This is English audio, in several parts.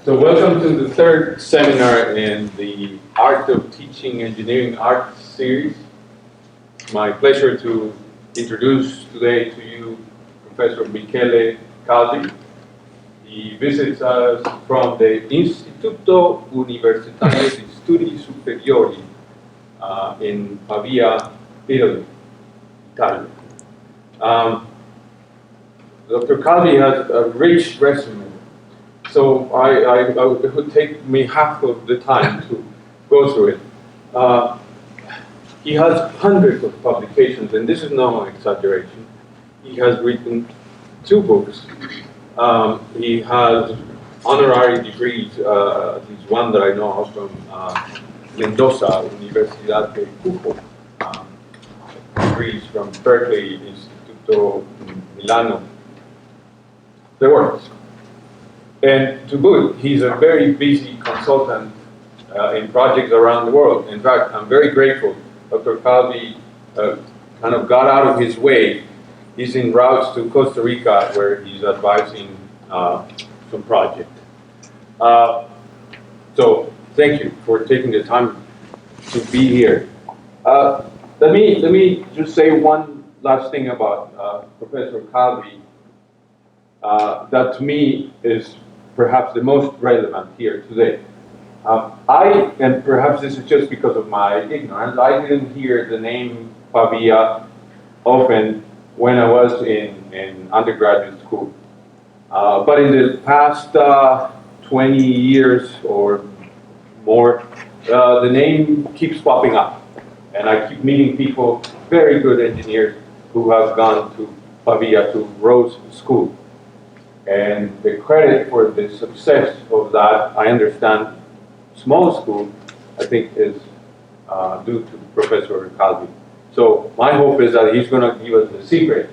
So welcome to the third seminar in the Art of Teaching Engineering Arts series. It's my pleasure to introduce today to you Professor Michele Calvi. He visits us from the Istituto Universitario di Studi Superiori in Pavia, Italy. Dr. Calvi has a rich resume, so it would take me half of the time to go through it. He has hundreds of publications, and this is no exaggeration. He has written 2 books. He has honorary degrees, at least one that I know of, from Mendoza, Universidad de Cujo, degrees from Berkeley, Instituto Milano. The works. And to boot, he's a very busy consultant in projects around the world. In fact, I'm very grateful Dr. Calvi kind of got out of his way. He's en route to Costa Rica, where he's advising some project. So thank you for taking the time to be here. Let me just say one last thing about Professor Calvi. That to me is perhaps the most relevant here today. And perhaps this is just because of my ignorance, I didn't hear the name Pavia often when I was in undergraduate school. But in the past 20 years or more, the name keeps popping up. And I keep meeting people, very good engineers, who have gone to Pavia, to Rose School. And the credit for the success of that, I understand, small school, I think is due to Professor Calvi. So my hope is that he's going to give us the secret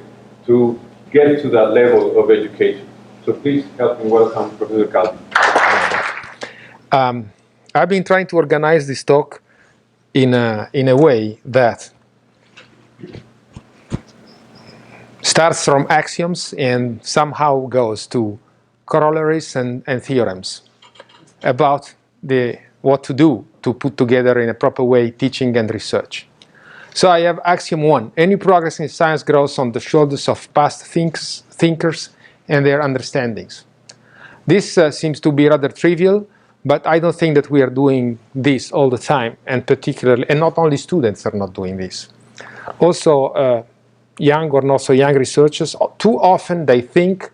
to get to that level of education. So please help me welcome Professor Calvi. I've been trying to organize this talk in a way that starts from axioms and somehow goes to corollaries and theorems about what to do to put together in a proper way teaching and research. So I have axiom 1. Any progress in science grows on the shoulders of past thinkers and their understandings. This seems to be rather trivial, but I don't think that we are doing this all the time, and particularly, and not only students are not doing this. Also, young or not so young researchers, too often they think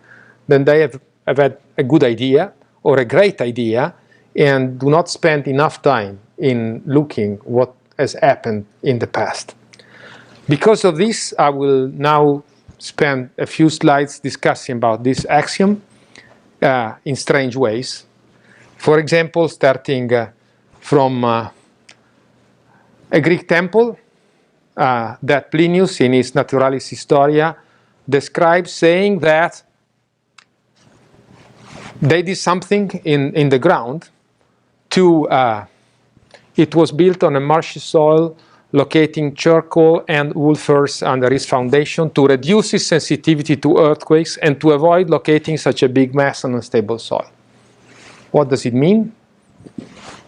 that they have had a good idea or a great idea and do not spend enough time in looking what has happened in the past. Because of this, I will now spend a few slides discussing about this axiom in strange ways. For example, starting from a Greek temple that Plinius, in his Naturalis Historia, describes, saying that they did something in the ground to, it was built on a marshy soil, locating charcoal and wool furs under its foundation to reduce its sensitivity to earthquakes and to avoid locating such a big mass on unstable soil. What does it mean?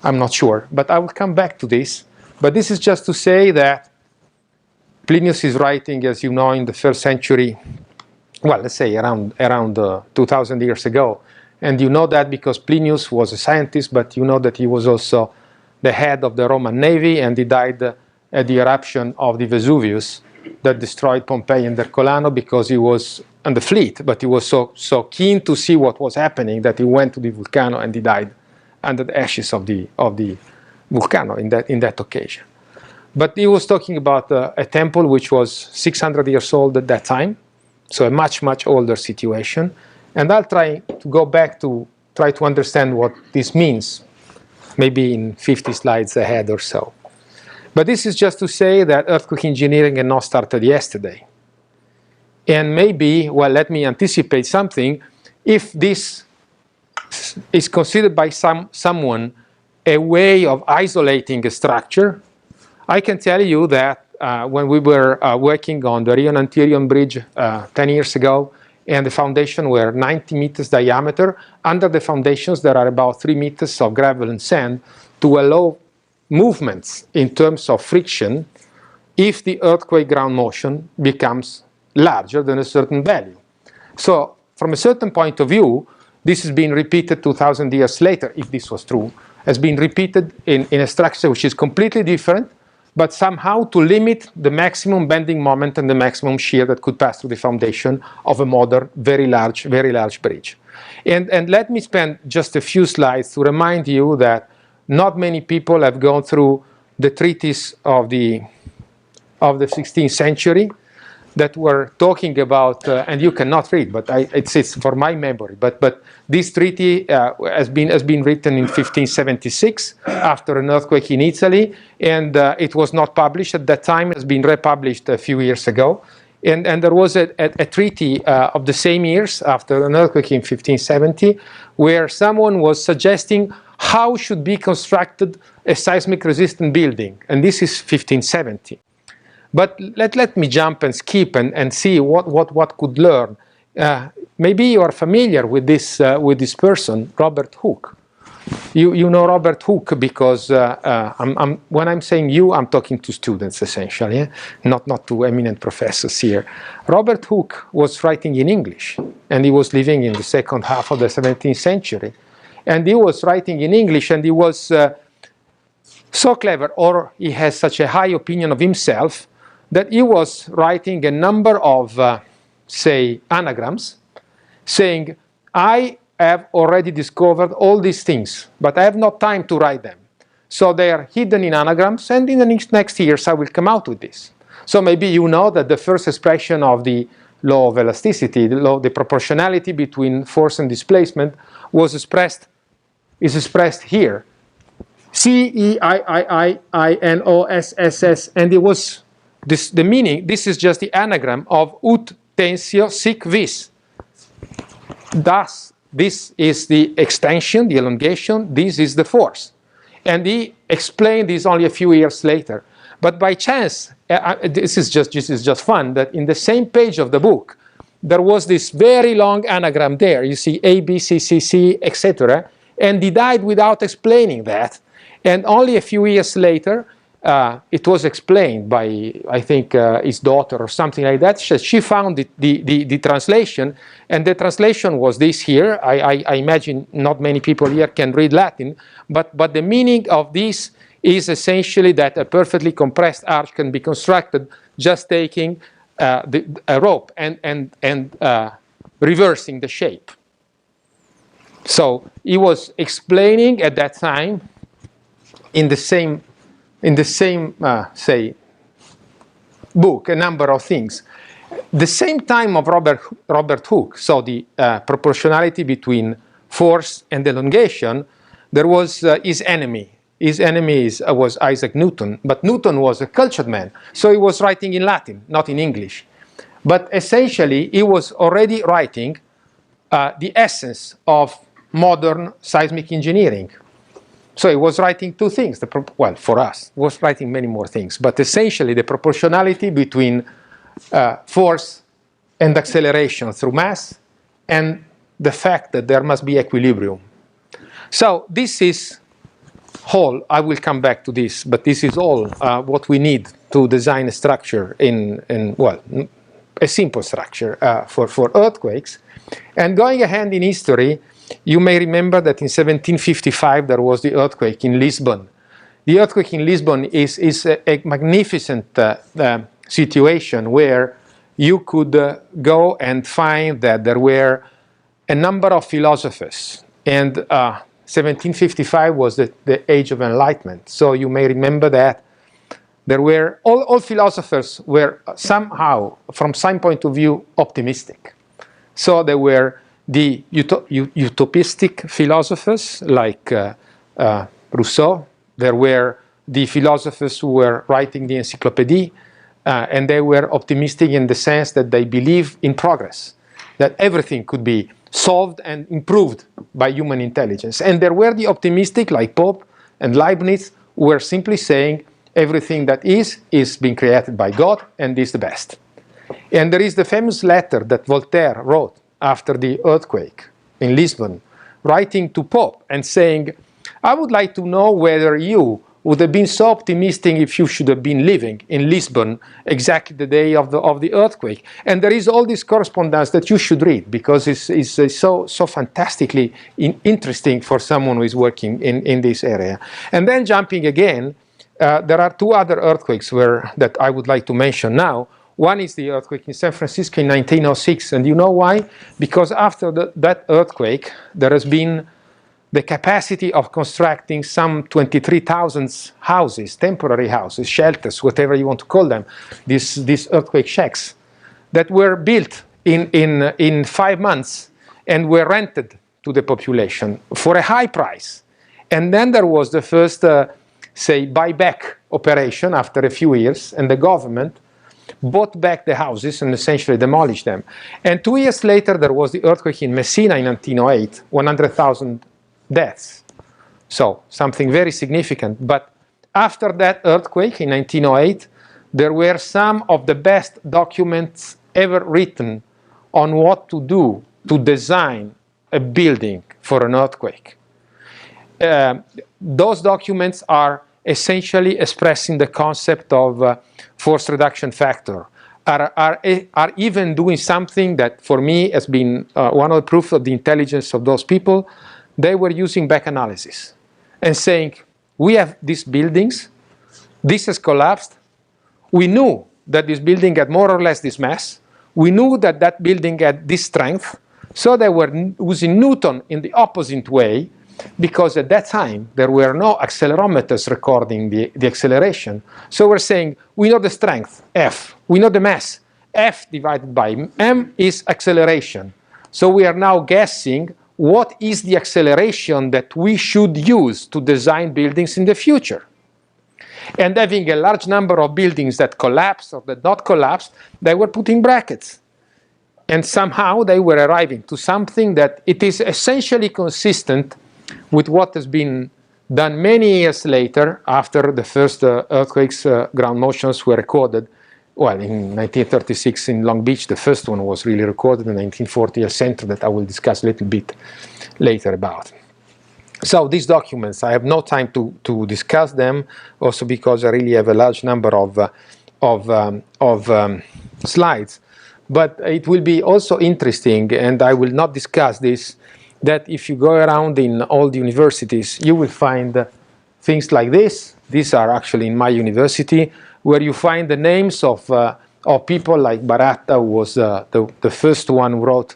I'm not sure, but I will come back to this. But this is just to say that Plinius is writing, as you know, in the 1st century, well, let's say around 2,000 years ago. And you know that because Plinius was a scientist, but you know that he was also the head of the Roman navy, and he died at the eruption of the Vesuvius that destroyed Pompeii and Herculano, because he was on the fleet, but he was so keen to see what was happening that he went to the volcano and he died under the ashes of the volcano in that occasion. But he was talking about a temple which was 600 years old at that time, so a much, much older situation. And I'll try to go back to try to understand what this means, maybe in 50 slides ahead or so. But this is just to say that earthquake engineering had not started yesterday. And maybe, well, let me anticipate something. If this is considered by someone a way of isolating a structure, I can tell you that when we were working on the Rio-Antirion Bridge 10 years ago, and the foundation were 90 meters diameter. Under the foundations, there are about 3 meters of gravel and sand to allow movements in terms of friction if the earthquake ground motion becomes larger than a certain value. So from a certain point of view, this has been repeated 2,000 years later, if this was true, has been repeated in a structure which is completely different, but somehow to limit the maximum bending moment and the maximum shear that could pass through the foundation of a modern, very large bridge. And let me spend just a few slides to remind you that not many people have gone through the treatise of the 16th century that were talking about, and you cannot read, but it's for my memory. But this treaty has been written in 1576 after an earthquake in Italy, and it was not published at that time. It has been republished a few years ago, and there was a treaty of the same years after an earthquake in 1570, where someone was suggesting how should be constructed a seismic resistant building, and this is 1570. But let me jump and skip and see what could learn. Maybe you are familiar with this person, Robert Hooke. You know Robert Hooke because when I'm saying you, I'm talking to students essentially, not to eminent professors here. Robert Hooke was writing in English, and he was living in the second half of the 17th century. And he was writing in English, and he was so clever, or he has such a high opinion of himself, that he was writing a number of, say, anagrams, saying, I have already discovered all these things, but I have not time to write them. So they are hidden in anagrams, and in the next years I will come out with this. So maybe you know that the first expression of the law of elasticity, the proportionality between force and displacement, is expressed here. CEIIIINOSSS, and it was the meaning. This is just the anagram of ut tensio sic vis. Thus, this is the extension, the elongation. This is the force, and he explained this only a few years later. But by chance, this is just fun, that in the same page of the book, there was this very long anagram there. You see A, B, C, C, C, etc. And he died without explaining that. And only a few years later, it was explained by, I think, his daughter or something like that. She found the translation, and the translation was this here. I imagine not many people here can read Latin, but the meaning of this is essentially that a perfectly compressed arch can be constructed just taking a rope and reversing the shape. So he was explaining at that time in the same say book a number of things. The same time of Robert Hooke, so the proportionality between force and elongation, there was his enemy. His enemy was Isaac Newton, but Newton was a cultured man, so he was writing in Latin, not in English. But essentially, he was already writing the essence of modern seismic engineering. So he was writing two things. Well, for us, he was writing many more things, but essentially the proportionality between force and acceleration through mass, and the fact that there must be equilibrium. So this is all, I will come back to this, but this is all what we need to design a structure well, a simple structure for earthquakes. And going ahead in history, you may remember that in 1755 there was the earthquake in Lisbon. The earthquake in Lisbon is a magnificent situation where you could go and find that there were a number of philosophers, and 1755 was the age of enlightenment. So you may remember that there were all philosophers were somehow, from some point of view, optimistic. So there were the utopistic philosophers like Rousseau. There were the philosophers who were writing the encyclopedia, and they were optimistic in the sense that they believe in progress, that everything could be solved and improved by human intelligence. And there were the optimistic like Pope and Leibniz, who were simply saying everything that is being created by God and is the best. And there is the famous letter that Voltaire wrote after the earthquake in Lisbon, writing to Pope and saying, I would like to know whether you would have been so optimistic if you should have been living in Lisbon exactly the day of the earthquake. And there is all this correspondence that you should read, because it's so fantastically interesting for someone who is working in this area. And then jumping again, there are two other earthquakes that I would like to mention now. One is the earthquake in San Francisco in 1906. And you know why? Because after that earthquake, there has been the capacity of constructing some 23,000 houses, temporary houses, shelters, whatever you want to call them, these earthquake shacks, that were built in 5 months and were rented to the population for a high price. And then there was the first, say, buyback operation after a few years, and the government bought back the houses and essentially demolished them. And 2 years later, there was the earthquake in Messina in 1908, 100,000 deaths. So something very significant. But after that earthquake in 1908, there were some of the best documents ever written on what to do to design a building for an earthquake. Those documents are essentially expressing the concept of force reduction factor, are even doing something that for me has been one of the proof of the intelligence of those people. They were using back analysis and saying, we have these buildings, this has collapsed. We knew that this building had more or less this mass. We knew that that building had this strength. So they were using Newton in the opposite way, because at that time there were no accelerometers recording the acceleration. So we're saying, we know the strength, F. We know the mass, F divided by M is acceleration. So we are now guessing what is the acceleration that we should use to design buildings in the future. And having a large number of buildings that collapse or that not collapse, they were put in brackets. And somehow they were arriving to something that it is essentially consistent with what has been done many years later, after the first earthquakes, ground motions were recorded. Well, in 1936 in Long Beach, the first one was really recorded. In 1940, Eucentre, that I will discuss a little bit later about. So these documents, I have no time to discuss them, also because I really have a large number of slides. But it will be also interesting, and I will not discuss this, that if you go around in all the universities, you will find things like this. These are actually in my university, where you find the names of people like Baratta, who was the first one who wrote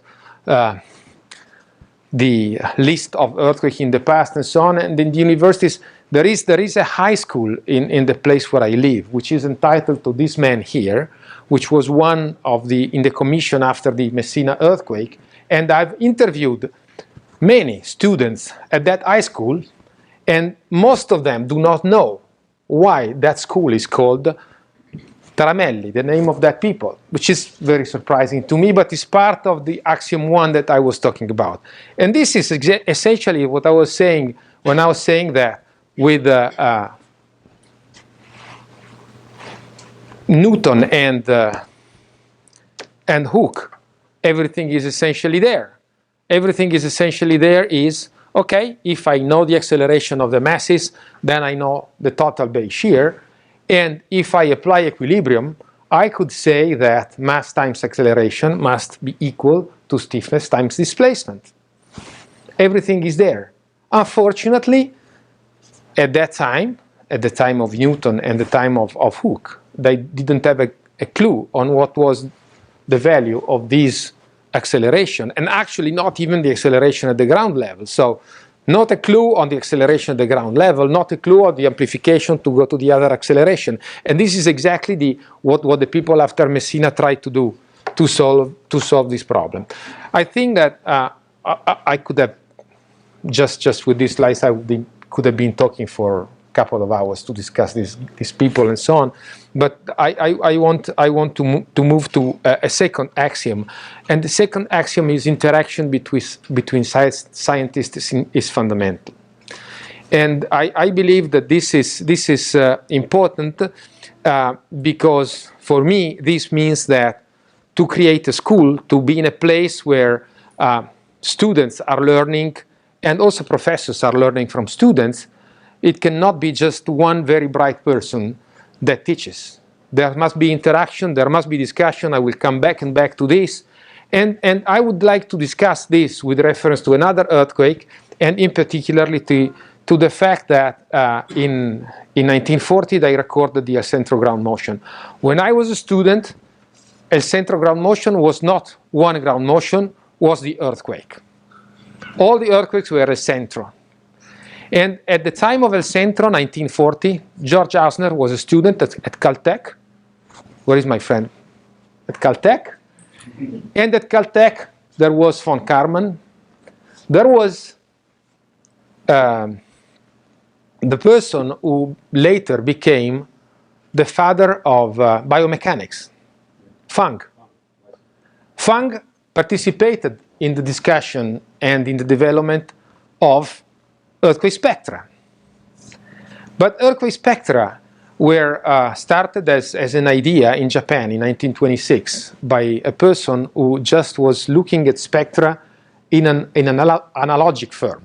the list of earthquakes in the past and so on. And in the universities, there is a high school in the place where I live, which is entitled to this man here, which was one of in the commission after the Messina earthquake. And I've interviewed many students at that high school, and most of them do not know why that school is called Taramelli, the name of that people, which is very surprising to me, but it's part of the axiom 1 that I was talking about. And this is essentially what I was saying when I was saying that with Newton and Hooke, everything is essentially there. Everything is essentially there is, okay, if I know the acceleration of the masses, then I know the total base shear. And if I apply equilibrium, I could say that mass times acceleration must be equal to stiffness times displacement. Everything is there. Unfortunately, at that time, at the time of Newton and the time of Hooke, they didn't have a clue on what was the value of this acceleration, and actually not even the acceleration at the ground level. So not a clue on the acceleration at the ground level, not a clue on the amplification to go to the other acceleration. And this is exactly what the people after Messina tried to do to solve this problem. I think that I could have, just with these slides, could have been talking for a couple of hours to discuss these people and so on. But I want to move to a second axiom, and the second axiom is interaction between scientists is fundamental. And I believe that this is important because for me this means that to create a school, to be in a place where students are learning, and also professors are learning from students, it cannot be just one very bright person that teaches. There must be interaction, there must be discussion. I will come back and back to this. And I would like to discuss this with reference to another earthquake, and in particularly to the fact that in 1940 they recorded the El Centro ground motion. When I was a student, El Centro ground motion was not one ground motion, was the earthquake. All the earthquakes were El Centro. And at the time of El Centro, 1940, George Hausner was a student at Caltech. Where is my friend? At Caltech. And at Caltech, there was von Karman. There was the person who later became the father of biomechanics, Fang. Fang participated in the discussion and in the development of earthquake spectra. But earthquake spectra were started as an idea in Japan in 1926 by a person who just was looking at spectra in an analogic form,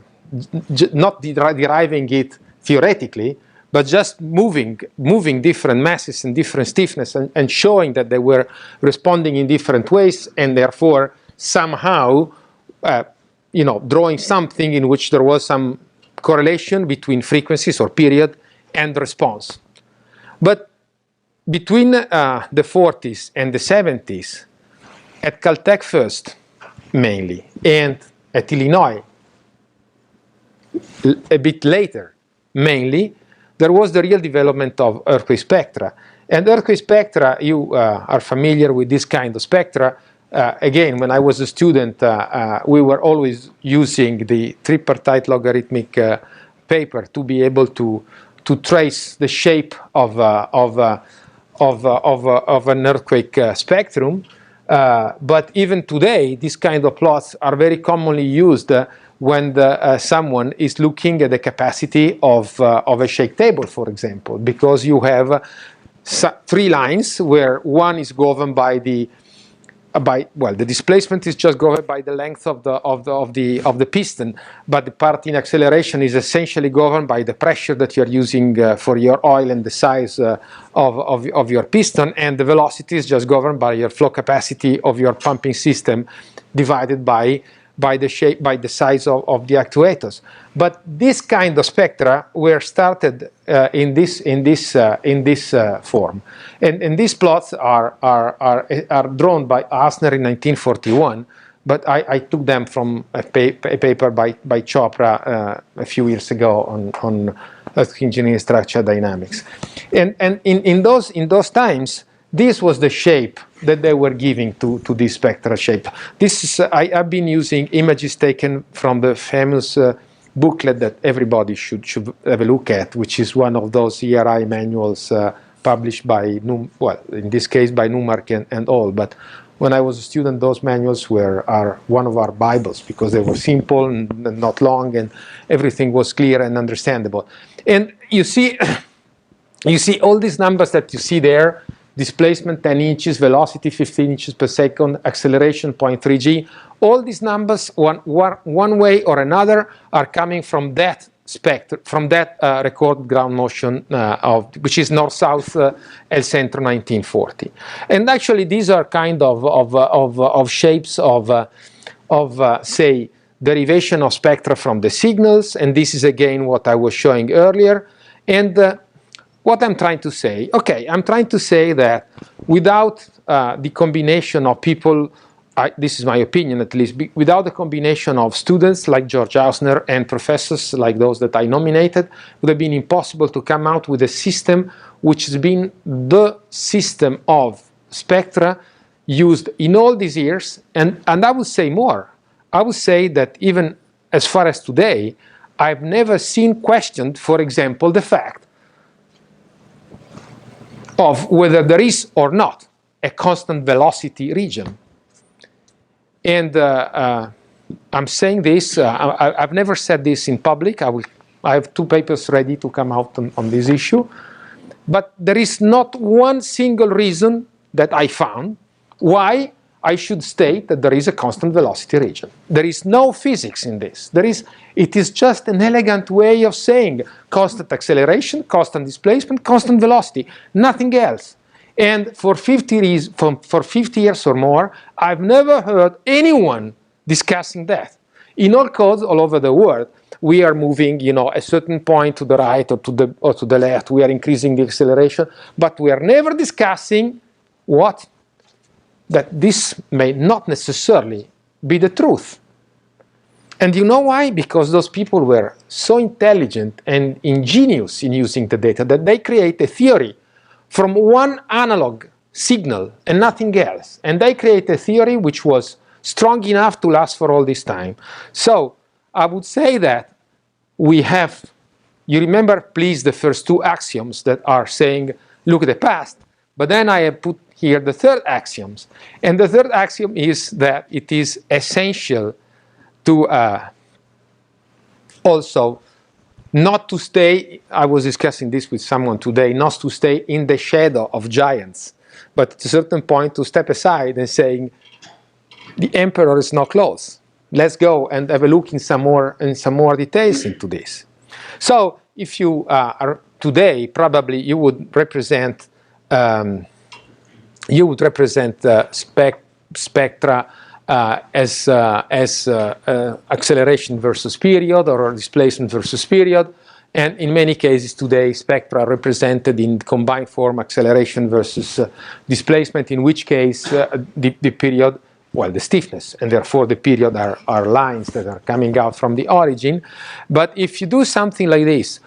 not deriving it theoretically, but just moving different masses and different stiffness and showing that they were responding in different ways, and therefore somehow drawing something in which there was some correlation between frequencies or period and response. But between the 40s and the 70s, at Caltech first, mainly, and at Illinois, a bit later, mainly, there was the real development of earthquake spectra. And earthquake spectra, you are familiar with this kind of spectra. Again, when I was a student, we were always using the tripartite logarithmic paper to be able to trace the shape of an earthquake spectrum. But even today, these kind of plots are very commonly used when someone is looking at the capacity of a shake table, for example, because you have three lines where one is governed by the displacement is just governed by the length of the piston, but the part in acceleration is essentially governed by the pressure that you're using for your oil and the size of your piston, and the velocity is just governed by your flow capacity of your pumping system divided by the size of the actuators. But this kind of spectra were started in this form, and these plots are drawn by Hausner in 1941. But I took them from a paper by Chopra a few years ago on earthquake engineering structure dynamics, and in those times, this was the shape that they were giving to this spectral shape. This is I've been using images taken from the famous booklet that everybody should have a look at, which is one of those ERI manuals published by in this case by Newmark and all. But when I was a student, those manuals are one of our Bibles because they were simple and not long, and everything was clear and understandable. And you see all these numbers that you see there. Displacement 10 inches, velocity 15 inches per second, acceleration 0.3 g. All these numbers, one way or another, are coming from that spectrum, from that recorded ground motion which is north-south El Centro 1940. And actually, these are kind of shapes of say derivation of spectra from the signals. And this is again what I was showing earlier. And what I'm trying to say, I'm trying to say that without the combination of people, this is my opinion at least, without the combination of students like George Hausner and professors like those that I nominated, it would have been impossible to come out with a system which has been the system of spectra used in all these years. And I would say more. I would say that even as far as today, I've never seen questioned, for example, the fact of whether there is or not a constant velocity region. And I'm saying this, I've never said this in public. I have 2 papers ready to come out on this issue. But there is not one single reason that I found why I should state that there is a constant velocity region. There is no physics in this. It is just an elegant way of saying constant acceleration, constant displacement, constant velocity, nothing else. And for 50 years or more, I've never heard anyone discussing that. In all codes all over the world, we are moving, a certain point to the right or to the left. We are increasing the acceleration, but we are never discussing that this may not necessarily be the truth. And you know why? Because those people were so intelligent and ingenious in using the data that they create a theory from one analog signal and nothing else. And they create a theory which was strong enough to last for all this time. So I would say that we have, you remember please the first two axioms that are saying look at the past, but then I have put here the third axioms. And the third axiom is that it is essential to also not to stay, I was discussing this with someone today, not to stay in the shadow of giants, but at a certain point to step aside and saying, the emperor is not close. Let's go and have a look in some more details into this. So if you are today, probably you would represent spectra as acceleration versus period or displacement versus period. And in many cases today, spectra are represented in combined form acceleration versus displacement, in which case the period, well, the stiffness, and therefore the period are lines that are coming out from the origin. But if you do something like this,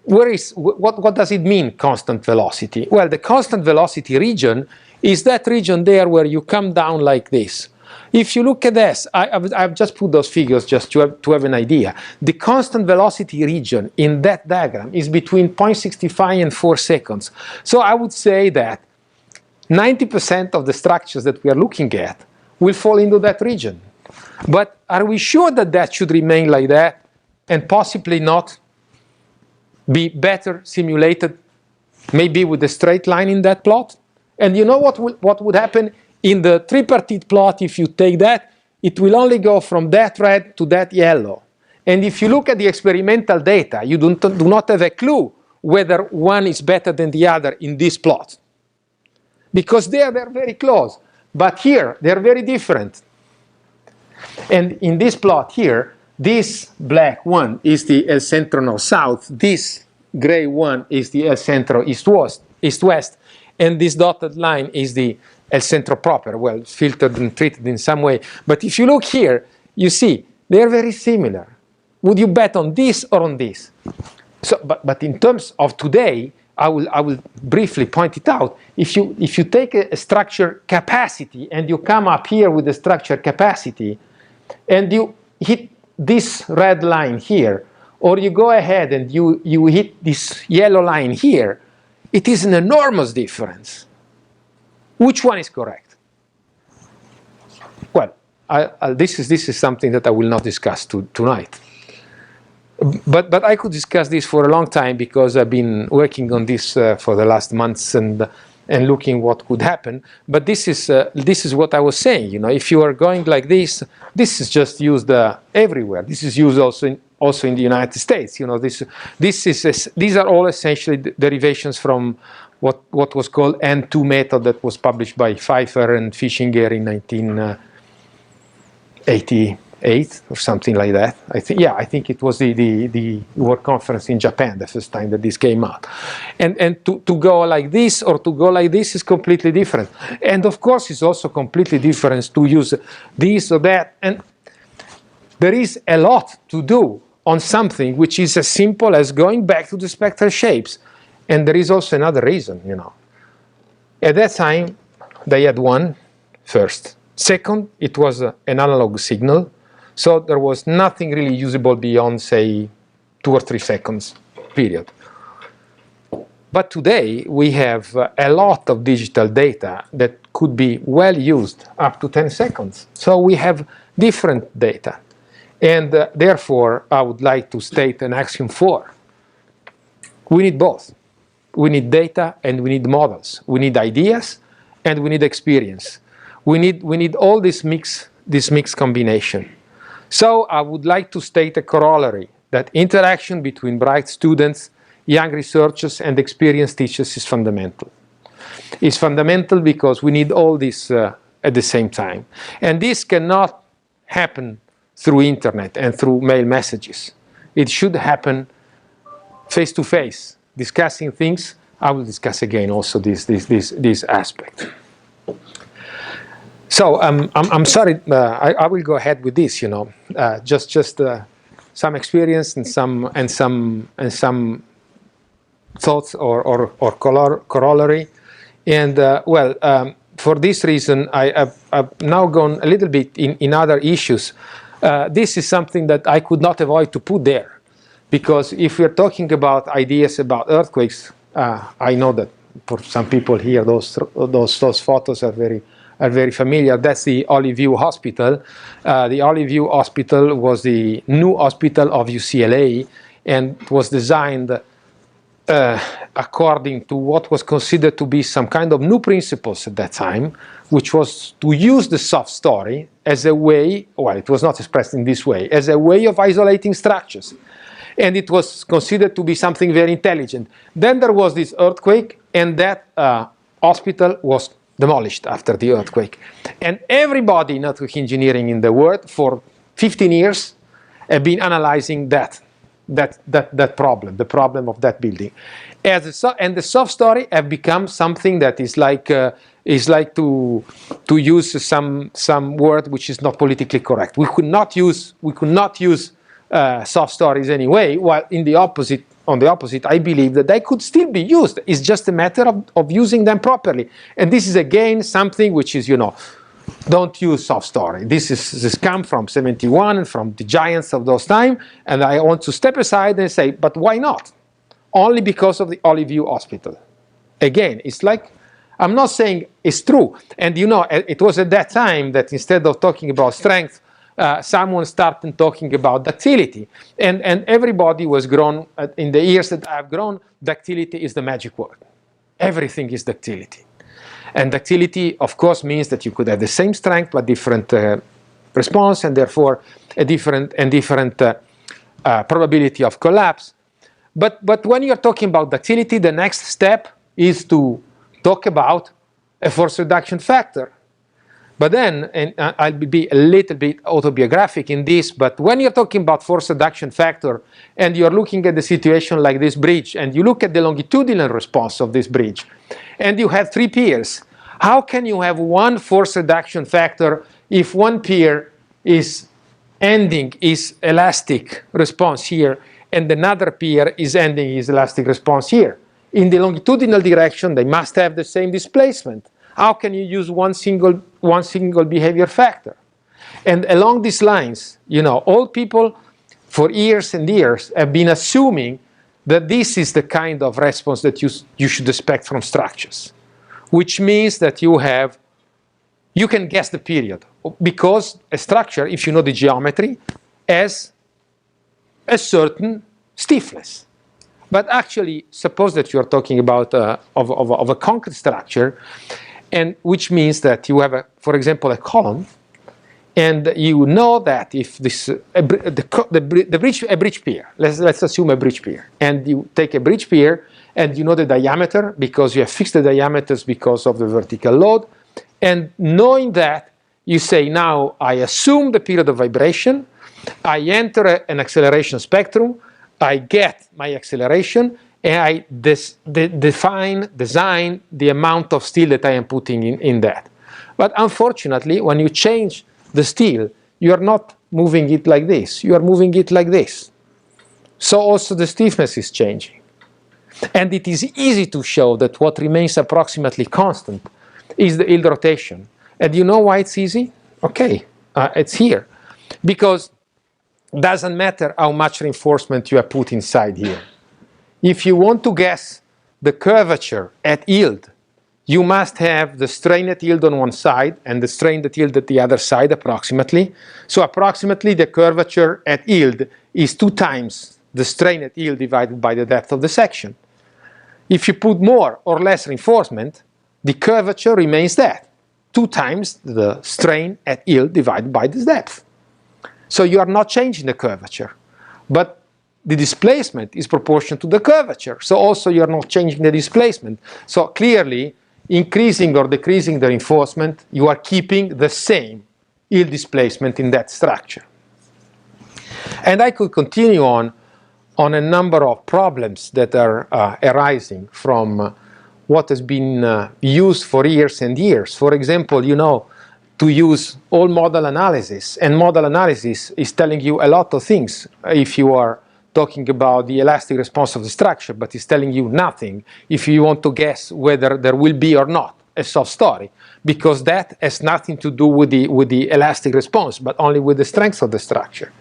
what does it mean, constant velocity? Well, the constant velocity region is that region there where you come down like this. If you look at this, I've just put those figures just to have an idea. The constant velocity region in that diagram is between 0.65 and 4 seconds. So I would say that 90% of the structures that we are looking at will fall into that region. But are we sure that that should remain like that and possibly not be better simulated, maybe with a straight line in that plot? And you know what would happen in the tripartite plot if you take that? It will only go from that red to that yellow. And if you look at the experimental data, you do not have a clue whether one is better than the other in this plot. Because they're very close. But here, they're very different. And in this plot here, this black one is the El Centro North-South. This gray one is the El Centro East-West. And this dotted line is the El Centro proper, well, filtered and treated in some way. But if you look here, you see, they're very similar. Would you bet on this or on this? So, but in terms of today, I will briefly point it out. If you take a structure capacity and you come up here with the structure capacity and you hit this red line here, or you go ahead and you hit this yellow line here, it is an enormous difference. Which one is correct? Well, this is something that I will not discuss tonight. But I could discuss this for a long time because I've been working on this for the last months and looking what could happen. But this is what I was saying. You know, if you are going like this is just used everywhere. This is used also in the United States. You know, these are all essentially derivations from what was called N2 method that was published by Pfeiffer and Fischinger in 1988 or something like that. I think it was the World Conference in Japan the first time that this came out. And to go like this or to go like this is completely different. And of course it's also completely different to use this or that. And there is a lot to do on something which is as simple as going back to the spectral shapes. And there is also another reason, you know. At that time, they had one first. Second, it was an analog signal. So there was nothing really usable beyond, say, 2 or 3 seconds, period. But today, we have a lot of digital data that could be well used up to 10 seconds. So we have different data. And therefore, I would like to state an axiom 4. We need both. We need data and we need models. We need ideas and we need experience. We need all this mix combination. So I would like to state a corollary that interaction between bright students, young researchers, and experienced teachers is fundamental. It's fundamental because we need all this at the same time. And this cannot happen through internet and through mail messages. It should happen face to face, discussing things. I will discuss again also this aspect. So I'm sorry, I will go ahead with this. Just some experience and some thoughts or corollary. And for this reason, I've now gone a little bit in other issues. This is something that I could not avoid to put there, because if we're talking about ideas about earthquakes, I know that for some people here, those photos are very familiar. That's the Olive View Hospital. The Olive View Hospital was the new hospital of UCLA and was designed according to what was considered to be some kind of new principles at that time, which was to use the soft story as a way, well, it was not expressed in this way, as a way of isolating structures. And it was considered to be something very intelligent. Then there was this earthquake, and that hospital was demolished after the earthquake. And everybody in earthquake engineering in the world for 15 years have been analyzing that problem, the problem of that building. And the soft story have become something that is like to use some word which is not politically correct. We could not use soft stories anyway, while on the opposite, I believe that they could still be used. It's just a matter of using them properly. And this is again something which is, don't use soft story. This comes from 71 and from the giants of those time. And I want to step aside and say, but why not? Only because of the Olive View Hospital. Again, it's like, I'm not saying it's true. And it was at that time that instead of talking about strength, someone started talking about ductility. And everybody was grown, in the years that I've grown, ductility is the magic word. Everything is ductility. And ductility, of course, means that you could have the same strength but different response, and therefore a different probability of collapse. But when you're talking about ductility, the next step is to talk about a force reduction factor. But then, and I'll be a little bit autobiographic in this, but when you're talking about force reduction factor and you're looking at the situation like this bridge, and you look at the longitudinal response of this bridge, and you have three piers, how can you have one force reduction factor if one pier is ending its elastic response here, and another pier is ending its elastic response here? In the longitudinal direction, they must have the same displacement. How can you use one single behavior factor? And along these lines, all people for years and years have been assuming that this is the kind of response that you should expect from structures, which means that you can guess the period, because a structure, if you know the geometry, has a certain stiffness. But actually, suppose that you are talking about of a concrete structure, and which means that you have, for example, a column, and you know that if this a bridge pier, let's assume a bridge pier, and you take a bridge pier, and you know the diameter because you have fixed the diameters because of the vertical load, and knowing that, you say, now I assume the period of vibration, I enter an acceleration spectrum, I get my acceleration, and I design the amount of steel that I am putting in that. But unfortunately, when you change the steel, you are not moving it like this. You are moving it like this. So also the stiffness is changing. And it is easy to show that what remains approximately constant is the yield rotation. And you know why it's easy? Okay, it's here. Because it doesn't matter how much reinforcement you have put inside here. If you want to guess the curvature at yield, you must have the strain at yield on one side and the strain at yield at the other side approximately. So approximately the curvature at yield is 2 times the strain at yield divided by the depth of the section. If you put more or less reinforcement, the curvature remains that, 2 times the strain at yield divided by this depth. So you are not changing the curvature, but the displacement is proportional to the curvature. So also you are not changing the displacement. So clearly, increasing or decreasing the reinforcement, you are keeping the same yield displacement in that structure. And I could continue on a number of problems that are arising from what has been used for years and years. For example, you know, to use all model analysis, and model analysis is telling you a lot of things if you are talking about the elastic response of the structure, but it's telling you nothing if you want to guess whether there will be or not a soft story, because that has nothing to do with the elastic response, but only with the strength of the structure.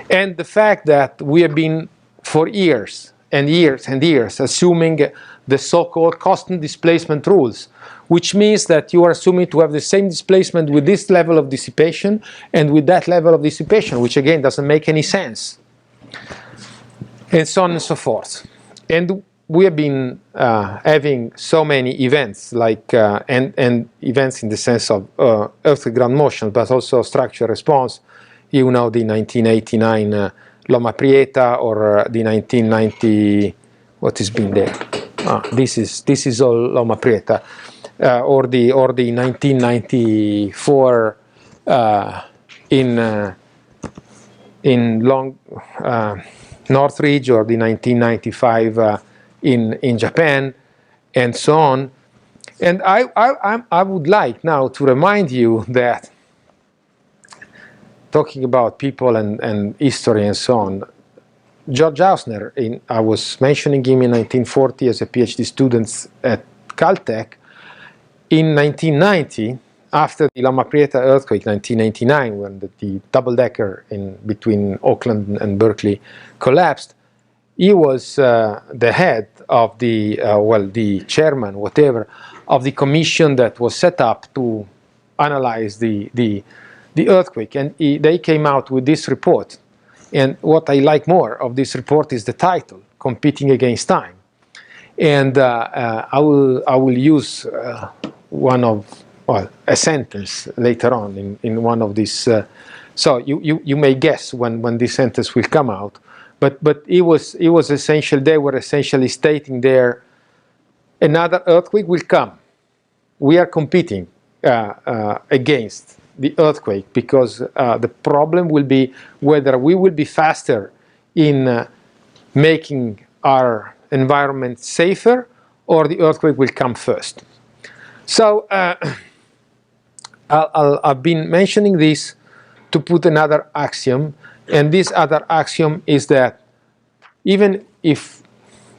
And the fact that we have been for years and years and years assuming the so-called constant displacement rules, which means that you are assuming to have the same displacement with this level of dissipation and with that level of dissipation, which again doesn't make any sense, and so on and so forth. And we have been having so many events, like and events in the sense of earthquake ground motion, but also structure response. You know, the 1989 Loma Prieta, or the 1990, what has been there? This is all Loma Prieta, or the 1994 in Long Northridge, or the 1995 in Japan, and so on. And I would like now to remind you that, talking about people and history and so on, George Hausner, I was mentioning him in 1940 as a PhD student at Caltech. In 1990, after the Loma Prieta earthquake, 1989, when the double-decker in between Oakland and Berkeley collapsed, he was the head of the chairman, whatever, of the commission that was set up to analyze the earthquake, and they came out with this report. And what I like more of this report is the title, "Competing Against Time." And I will use a sentence later on in one of these. So you may guess when this sentence will come out. But it was essential. They were essentially stating there, another earthquake will come. We are competing against the earthquake, because the problem will be whether we will be faster in making our environment safer, or the earthquake will come first. So I've been mentioning this to put another axiom, and this other axiom is that even if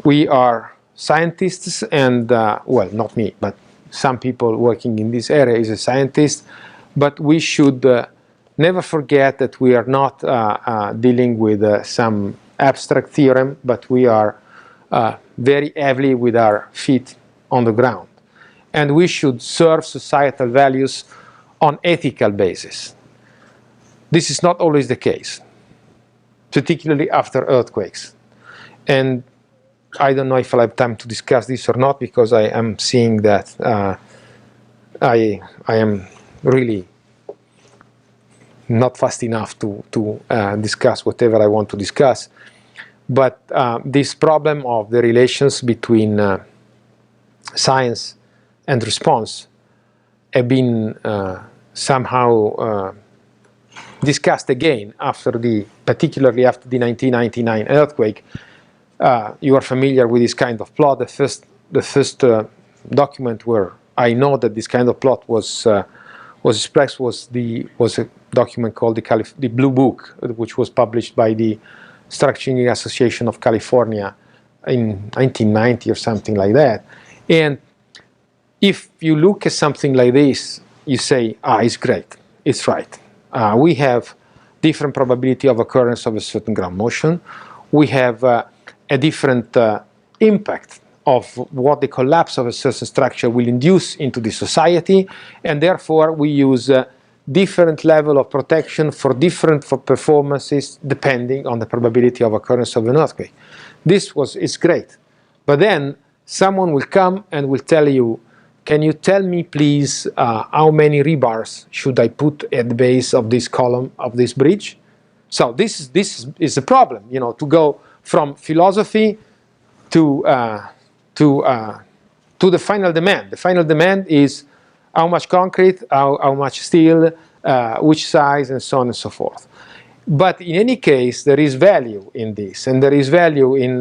we are scientists, and well, not me, but some people working in this area is a scientist, but we should never forget that we are not dealing with some abstract theorem, but we are very heavily with our feet on the ground. And we should serve societal values on ethical basis. This is not always the case, particularly after earthquakes. And I don't know if I'll have time to discuss this or not, because I am seeing that I am really not fast enough to discuss whatever I want to discuss. But this problem of the relations between science and response have been somehow discussed again particularly after the 1999 earthquake. You are familiar with this kind of plot. The first document where I know that this kind of plot was expressed was a document called the Blue Book, which was published by the Structuring Association of California in 1990 or something like that. And if you look at something like this, you say, it's great, it's right. We have different probability of occurrence of a certain ground motion. We have a different impact of what the collapse of a certain structure will induce into the society, and therefore we use different level of protection for different performances depending on the probability of occurrence of an earthquake. This is great. But then someone will come and will tell you can you tell me, please, how many rebars should I put at the base of this column of this bridge? So this is a problem, you know, to go from philosophy to the final demand. The final demand is how much concrete, how much steel, which size, and so on and so forth. But in any case, there is value in this, and there is value in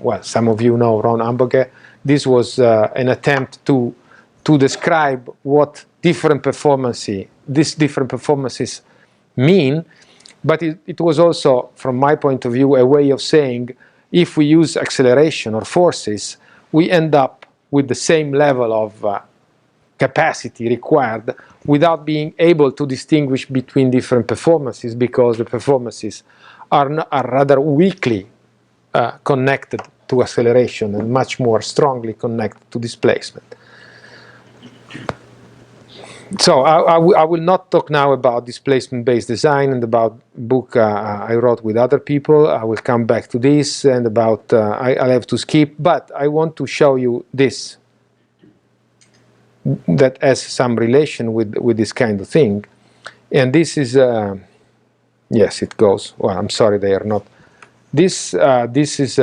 well, some of you know Ron Hamburger. This was an attempt to describe what these different performances mean, but it was also, from my point of view, a way of saying if we use acceleration or forces, we end up with the same level of capacity required without being able to distinguish between different performances, because the performances are rather weakly connected to acceleration and much more strongly connected to displacement. So I will not talk now about displacement-based design and about book I wrote with other people. I will come back to this and about, I'll have to skip, but I want to show you this that has some relation with this kind of thing. And this is, yes, it goes. Well, I'm sorry, they are not. This is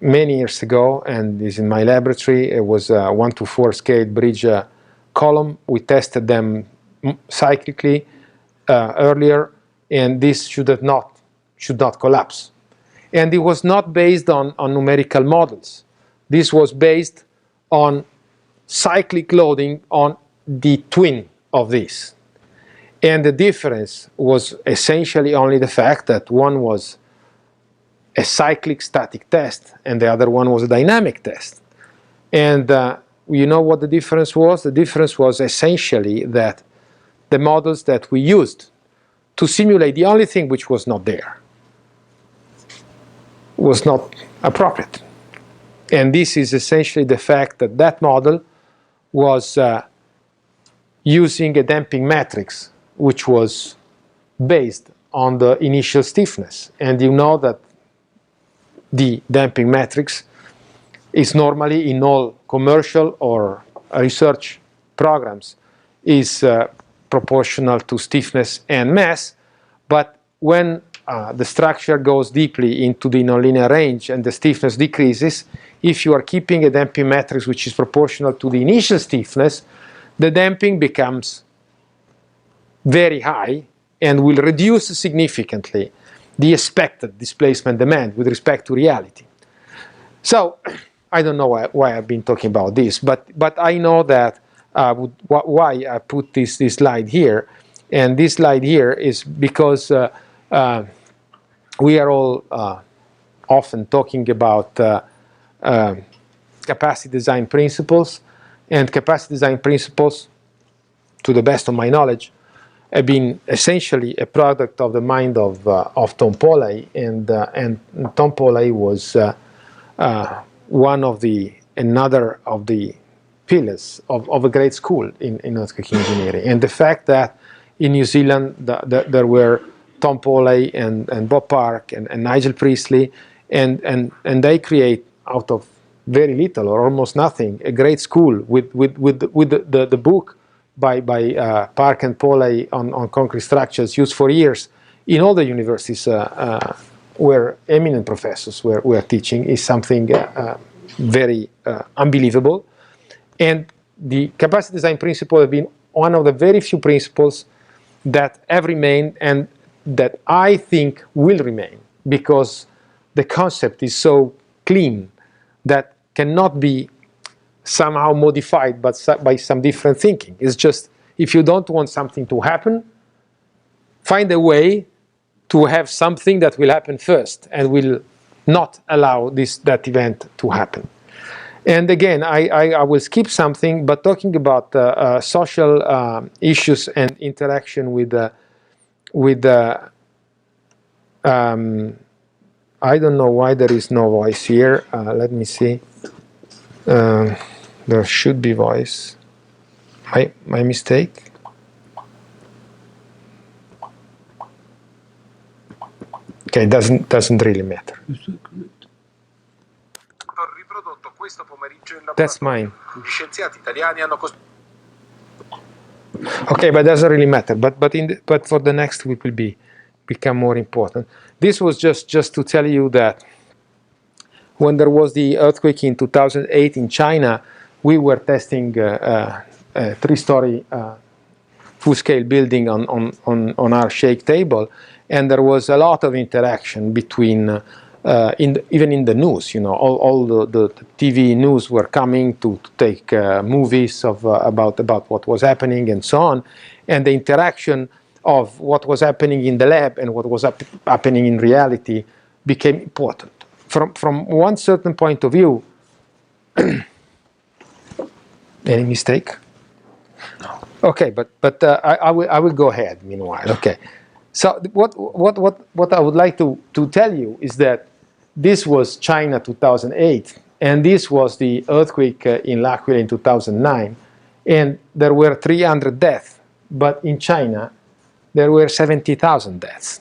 many years ago, and is in my laboratory. It was a 1:4 scale bridge column. We tested them cyclically earlier, and this should not collapse. And it was not based on numerical models. This was based on cyclic loading on the twin of this. And the difference was essentially only the fact that one was a cyclic static test and the other one was a dynamic test. And you know what the difference was? The difference was essentially that the models that we used to simulate the only thing which was not there was not appropriate. And this is essentially the fact that that model was using a damping matrix which was based on the initial stiffness. And you know that the damping matrix is normally in all commercial or research programs is proportional to stiffness and mass. But when the structure goes deeply into the nonlinear range and the stiffness decreases, if you are keeping a damping matrix which is proportional to the initial stiffness, the damping becomes very high and will reduce significantly the expected displacement demand with respect to reality. So I don't know why I've been talking about this, but I know that why I put this slide here. And this slide here is because we are all often talking about capacity design principles, and capacity design principles, to the best of my knowledge, have been essentially a product of the mind of Tom Polay, and Tom Polay was another of the pillars of a great school in earthquake engineering. And the fact that in New Zealand there were Tom Polay and Bob Park and Nigel Priestley, and they create out of very little or almost nothing a great school with the book by Park and Polay on concrete structures used for years in all the universities where eminent professors were teaching is something very unbelievable. And the capacity design principle has been one of the very few principles that have remained and that I think will remain, because the concept is so clean that cannot be somehow modified by some different thinking. It's just, if you don't want something to happen, find a way to have something that will happen first and will not allow that event to happen. And again, I will skip something, but talking about social issues and interaction with I don't know why there is no voice here. Let me see. There should be voice. My mistake. Okay, doesn't really matter. Riprodotto questo pomeriggio in That's laboratorio. mine. Gli scienziati italiani hanno Okay, but doesn't really matter. But for the next week will become more important. This was just to tell you that when there was the earthquake in 2008 in China, we were testing a three-story full-scale building on our shake table, and there was a lot of interaction between even in the news, all the TV news were coming to take movies about what was happening and so on, and the interaction of what was happening in the lab and what was happening in reality became important. From one certain point of view, any mistake? No. Okay, but I will go ahead meanwhile. Okay. So what I would like to tell you is that this was China 2008, and this was the earthquake in L'Aquila in 2009, and there were 300 deaths, but in China there were 70,000 deaths,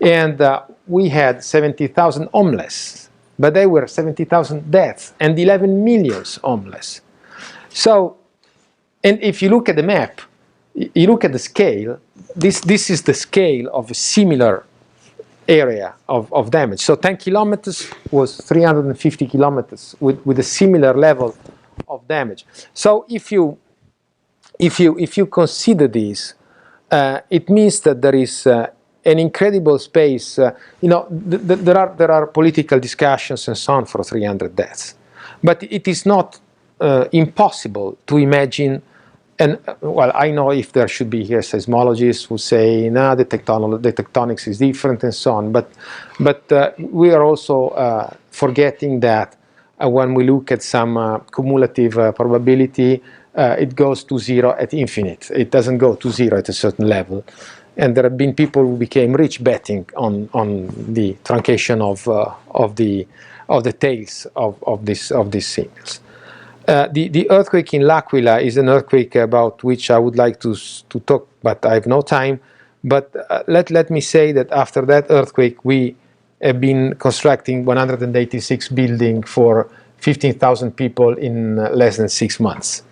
and we had 70,000 homeless, but there were 70,000 deaths and 11 million homeless. So, and if you look at the map, you look at the scale, this is the scale of a similar area of damage. So 10 kilometers was 350 kilometers with a similar level of damage. So if you consider this, it means that there is an incredible space. There are political discussions and so on for 300 deaths, but it is not impossible to imagine. And well, I know if there should be here seismologists who say, no, the tectonics is different and so on. But we are also forgetting that when we look at some cumulative probability, it goes to zero at infinite. It doesn't go to zero at a certain level. And there have been people who became rich betting on the truncation of the tails of these signals. The earthquake in L'Aquila is an earthquake about which I would like to talk, but I have no time. But let me say that after that earthquake, we have been constructing 186 buildings for 15,000 people in less than 6 months.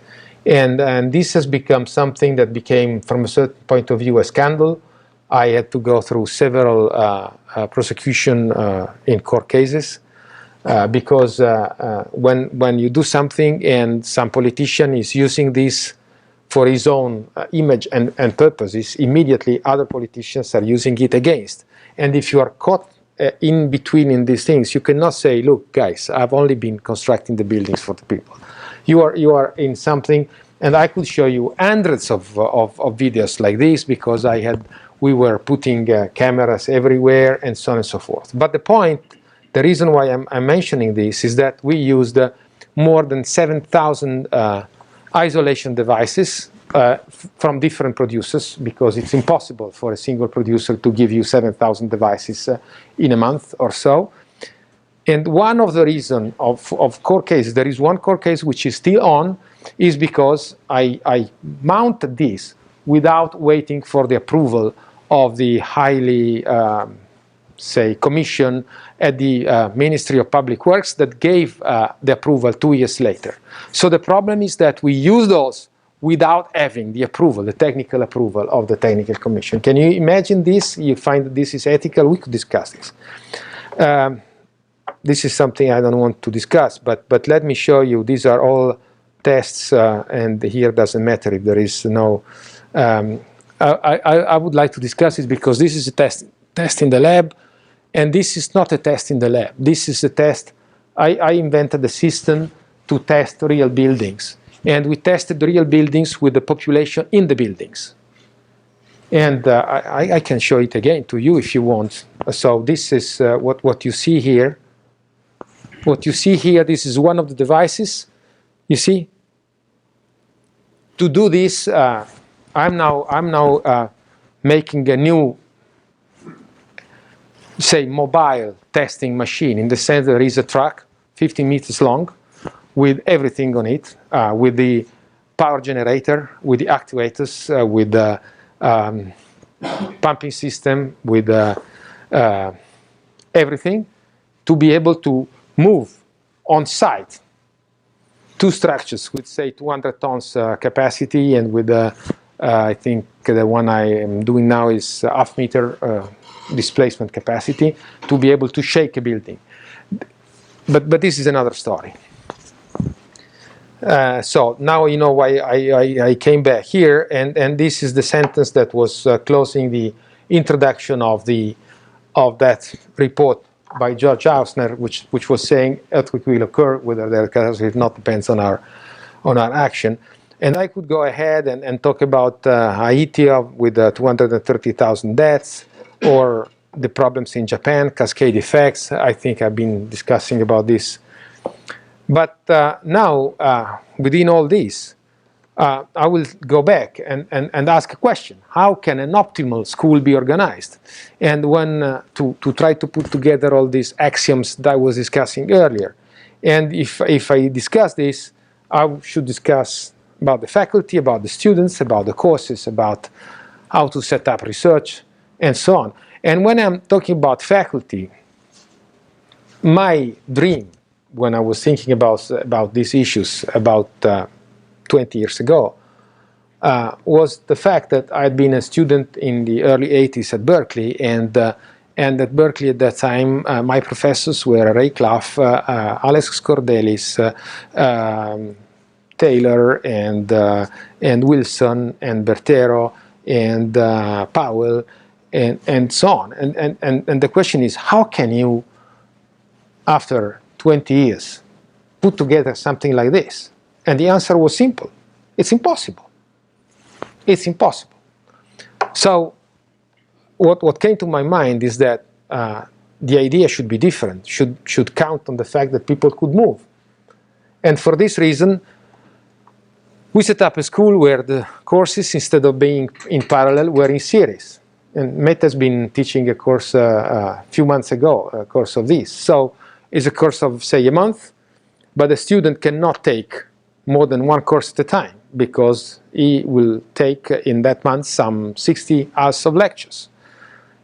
And this has become something that became, from a certain point of view, a scandal. I had to go through several prosecution in court cases. Because when you do something and some politician is using this for his own image and purposes, immediately other politicians are using it against. And if you are caught in between in these things, you cannot say, look, guys, I've only been constructing the buildings for the people. You are in something, and I could show you hundreds of videos like this because we were putting cameras everywhere and so on and so forth. But the reason why I'm mentioning this is that we used more than 7,000 isolation devices from different producers, because it's impossible for a single producer to give you 7,000 devices in a month or so. And one of the reasons of court cases, there is one court case which is still on, is because I mounted this without waiting for the approval of the highly commission at the Ministry of Public Works that gave the approval 2 years later. So the problem is that we use those without having the approval, the technical approval of the Technical Commission. Can you imagine this? You find that this is ethical? We could discuss this. This is something I don't want to discuss, but let me show you. These are all tests, and here doesn't matter if there is no... I would like to discuss it because this is a test in the lab. And this is not a test in the lab. This is a test. I invented a system to test real buildings. And we tested real buildings with the population in the buildings. And I can show it again to you if you want. So this is what you see here. What you see here, this is one of the devices. You see? To do this, I'm now making a new, say, mobile testing machine, in the sense there is a truck 15 meters long with everything on it, with the power generator, with the actuators, with the pumping system, with everything, to be able to move on site two structures with, say, 200 tons capacity, and with, I think the one I am doing now is half meter displacement capacity to be able to shake a building. But this is another story. So now you know why I came back here, and this is the sentence that was closing the introduction of that report by George Hausner, which was saying earthquake will occur, whether there occurs or not depends on our action. And I could go ahead and talk about Haiti with 230,000 deaths, or the problems in Japan, cascade effects. I think I've been discussing about this. But now, within all this, I will go back and ask a question. How can an optimal school be organized? And when to try to put together all these axioms that I was discussing earlier. And if I discuss this, I should discuss about the faculty, about the students, about the courses, about how to set up research, and so on. And when I'm talking about faculty, my dream, when I was thinking about these issues about 20 years ago, was the fact that I had been a student in the early 80s at Berkeley, and at Berkeley at that time, my professors were Ray Clough, Alex Scordelis, Taylor, and Wilson, and Bertero, and Powell, and so on. And the question is, how can you, after 20 years, put together something like this? And the answer was simple. It's impossible. It's impossible. So what came to my mind is that the idea should be different, should count on the fact that people could move. And for this reason, we set up a school where the courses, instead of being in parallel, were in series. And Matt has been teaching a course a few months ago, a course of this. So it's a course of, say, a month, but a student cannot take more than one course at a time, because he will take in that month some 60 hours of lectures.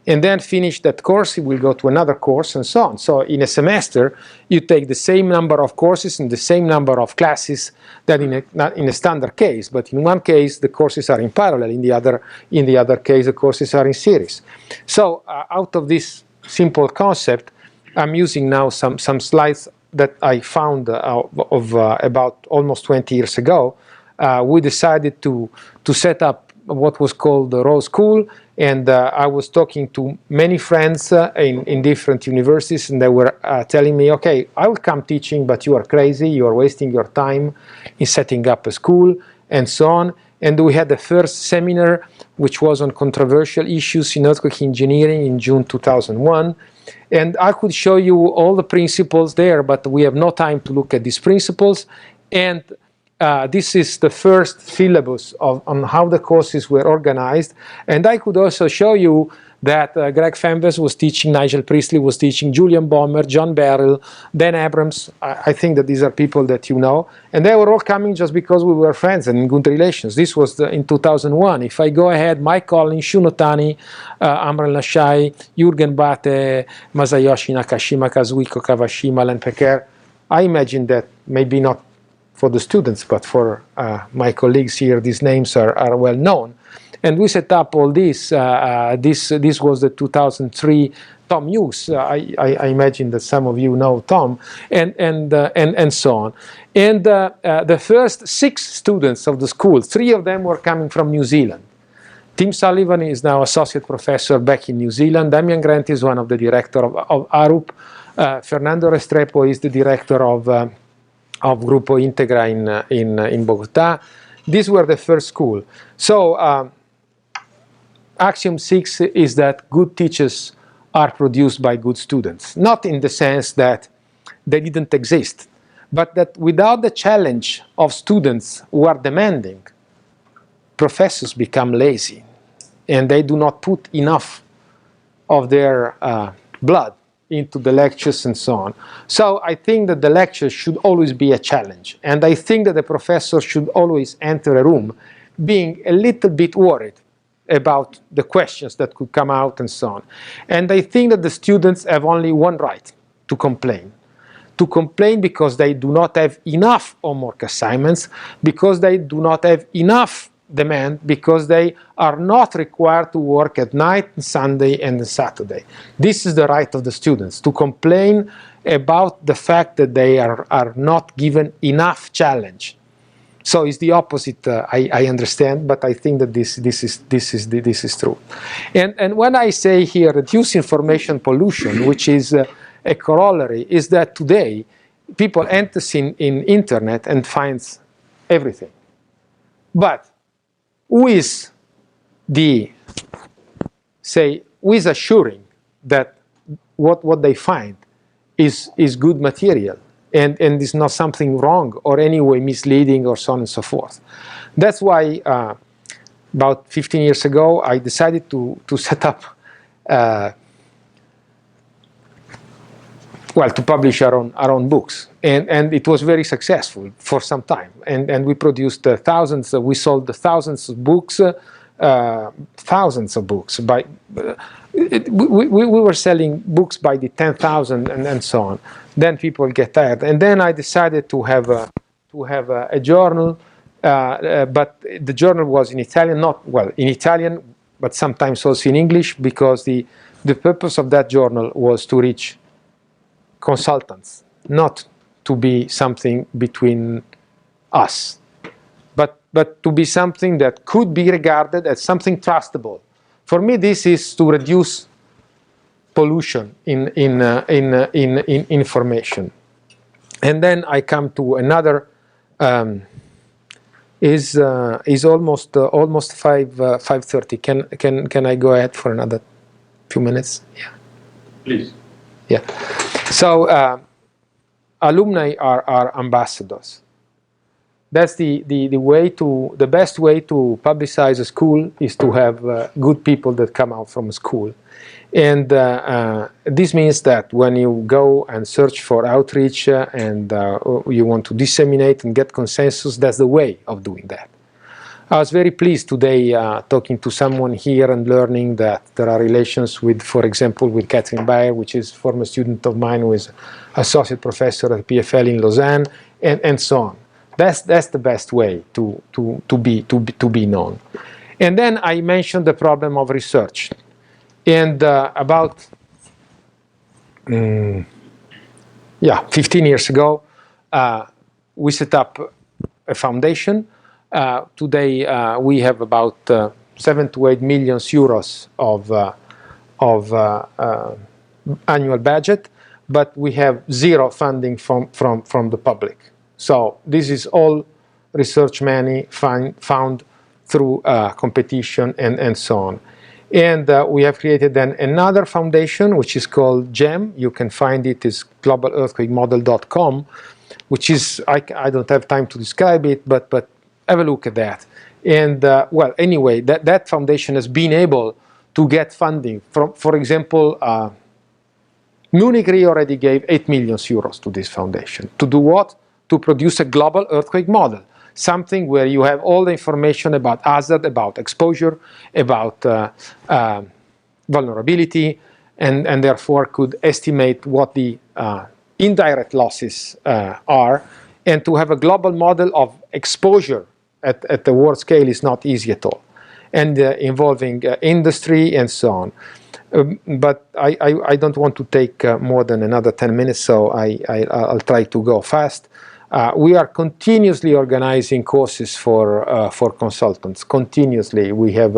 And then finish that course, he will go to another course, and so on. So in a semester, you take the same number of courses and the same number of classes that not in a standard case, but in one case the courses are in parallel, in the other case the courses are in series. So out of this simple concept, I'm using now some slides that I found about almost 20 years ago. We decided to set up what was called the Row School, and I was talking to many friends in different universities, and they were telling me, okay, I will come teaching, but you are crazy, you are wasting your time in setting up a school, and so on. And we had the first seminar, which was on controversial issues in earthquake engineering in June 2001. And I could show you all the principles there, but we have no time to look at these principles. And this is the first syllabus on how the courses were organized. And I could also show you that Greg Fembes was teaching, Nigel Priestley was teaching, Julian Bomer, John Barrell, Dan Abrams. I think that these are people that you know. And they were all coming just because we were friends and in good relations. This was in 2001. If I go ahead, Mike Collins, Shunotani, Amran Lashai, Jürgen Bate, Masayoshi Nakashima, Kazuhiko Kawashima, Len Peker, I imagine that maybe not for the students, but for my colleagues here, these names are well known. And we set up all this. This was the 2003 Tom Hughes. I imagine that some of you know Tom, and so on. And the first 6 students of the school, 3 of them were coming from New Zealand. Tim Sullivan is now associate professor back in New Zealand. Damian Grant is one of the director of ARUP. Fernando Restrepo is the director of Grupo Integra in Bogota. These were the first school. So axiom 6 is that good teachers are produced by good students. Not in the sense that they didn't exist, but that without the challenge of students who are demanding, professors become lazy and they do not put enough of their blood into the lectures and so on. So I think that the lectures should always be a challenge. And I think that the professor should always enter a room being a little bit worried about the questions that could come out and so on. And I think that the students have only one right: to complain. to complain because they do not have enough homework assignments, because they do not have enough demand, because they are not required to work at night, Sunday, and Saturday. This is the right of the students, to complain about the fact that they are not given enough challenge. So it's the opposite, I understand, but I think that this is true. And when I say here reduce information pollution, which is a corollary, is that today people enter in internet and finds everything. But who is assuring that what they find is good material and is not something wrong or anyway misleading or so on and so forth. That's why about 15 years ago I decided to set up to publish our own books, and it was very successful for some time, and we produced thousands. We sold thousands of books, we were selling books by the 10,000 and so on. Then people get tired, and then I decided to have a journal, but the journal was in Italian, in Italian, but sometimes also in English, because the purpose of that journal was to reach consultants, not to be something between us, but to be something that could be regarded as something trustable. For me, this is to reduce pollution in information. And then I come to another. Is almost 5:30. Can I go ahead for another few minutes? Yeah. Please. Yeah. So alumni are ambassadors. That's the best way to publicize a school is to have good people that come out from a school. And this means that when you go and search for outreach and you want to disseminate and get consensus, that's the way of doing that. I was very pleased today talking to someone here and learning that there are relations with, for example, with Catherine Bayer, which is a former student of mine who is associate professor at PFL in Lausanne, and so on. That's the best way to be known. And then I mentioned the problem of research. And about 15 years ago, we set up a foundation. Today we have about 7 to 8 million euros of annual budget, but we have zero funding from the public. So this is all research money found through competition and so on. And we have created then another foundation, which is called GEM. You can find it is globalearthquakemodel.com, which is, I don't have time to describe it, but have a look at that. And anyway, that foundation has been able to get funding from, for example, Munich Re already gave 8 million euros to this foundation. To do what? To produce a global earthquake model. Something where you have all the information about hazard, about exposure, about vulnerability, and therefore could estimate what the indirect losses are. And to have a global model of exposure at the world scale is not easy at all, and involving industry and so on. But I don't want to take more than another 10 minutes, so I'll try to go fast. We are continuously organizing courses for consultants. Continuously, we have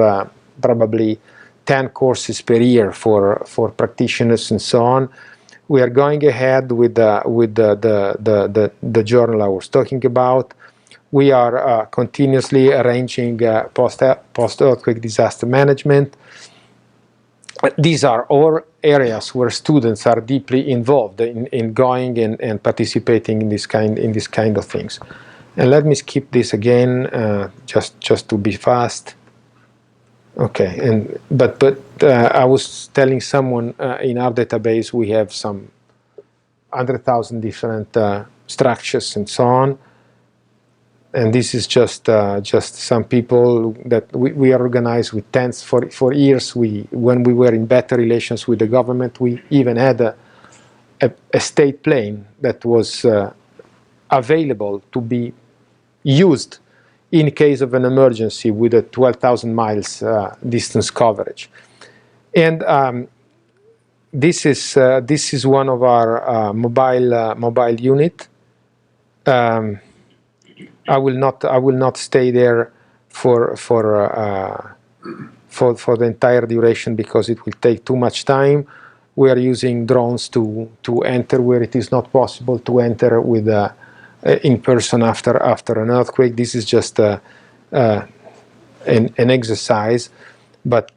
probably 10 courses per year for practitioners and so on. We are going ahead with the journal I was talking about. We are continuously arranging post-earthquake disaster management. These are all areas where students are deeply involved in going and participating in this kind of things. And let me skip this again, just to be fast. Okay, but I was telling someone in our database we have some 100,000 different structures and so on. And this is just some people that we are organized with tents for years. When we were in better relations with the government, we even had a state plane that was available to be used in case of an emergency with a 12,000 miles distance coverage. And this is one of our mobile unit. I will not stay there for the entire duration because it will take too much time. We are using drones to enter where it is not possible to enter with in person after an earthquake. This is just an exercise, but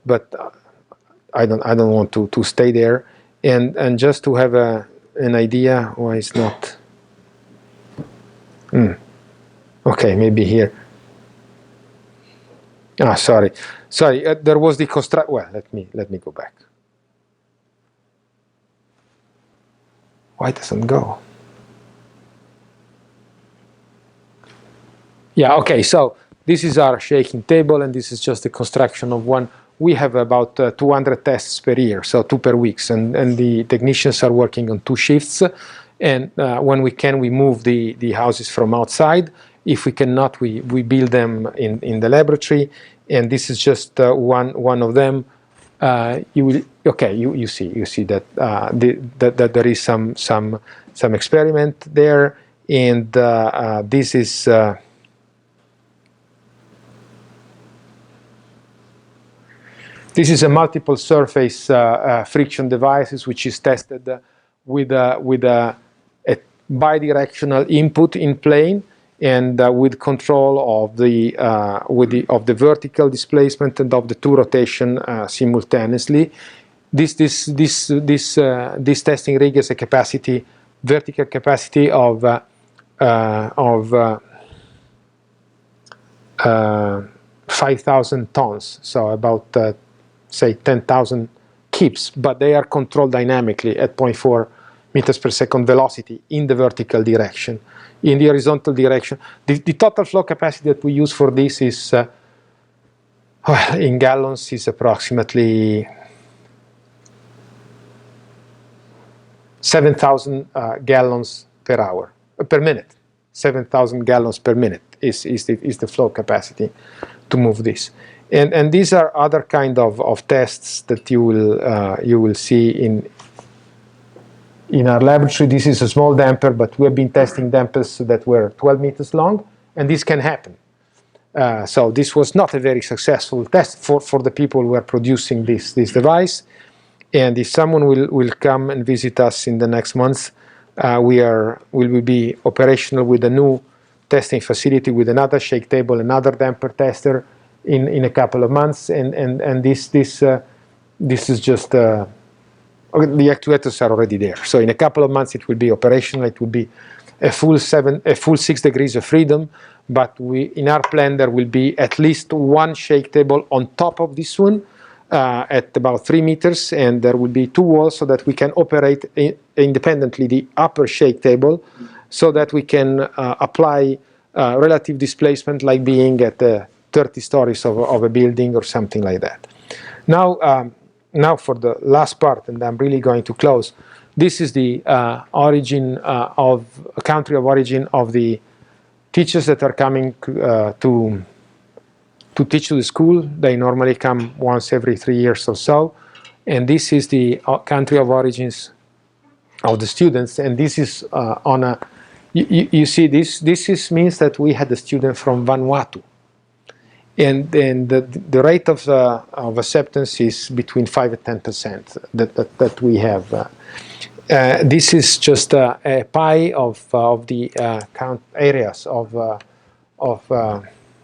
I don't want to stay there. And just to have an idea why it's not. Okay, maybe here. Sorry. There was the construct. Well, let me go back. Why doesn't go? Yeah. Okay. So this is our shaking table, and this is just the construction of one. We have about 200 tests per year, so 2 per week, and the technicians are working on 2 shifts. And when we can, we move the houses from outside. If we cannot, we build them in the laboratory. And this is just one of them. You see that that there is some experiment there, and this is. This is a multiple surface friction devices, which is tested with a bidirectional input in plane and with control of the vertical displacement and of the 2 rotation simultaneously. This testing rig has a vertical capacity of 5,000 tons, so about say 10,000 kips, but they are controlled dynamically at 0.4 meters per second velocity in the vertical direction. In the horizontal direction, the total flow capacity that we use for this is, in gallons, is approximately 7,000 gallons per minute. 7,000 gallons per minute is the flow capacity to move this. And these are other kind of tests that you will see in our laboratory. This is a small damper, but we have been testing dampers that were 12 meters long, and this can happen. So this was not a very successful test for the people who are producing this device. And if someone will come and visit us in the next month, we will be operational with a new testing facility with another shake table, another damper tester in a couple of months, and this is just the actuators are already there. So in a couple of months it will be operational. It will be a full 6 degrees of freedom. But in our plan there will be at least 1 shake table on top of this one at about 3 meters, and there will be 2 walls so that we can operate independently the upper shake table, so that we can apply relative displacement like being at 30 stories of a building or something like that. Now for the last part, and I'm really going to close. This is the country of origin of the teachers that are coming to teach to the school. They normally come once every 3 years or so, and this is the country of origins of the students. And this is on a. You see this means that we had a student from Vanuatu. And the rate of acceptance is between 5 and 10% that we have. This is just a pie of the count areas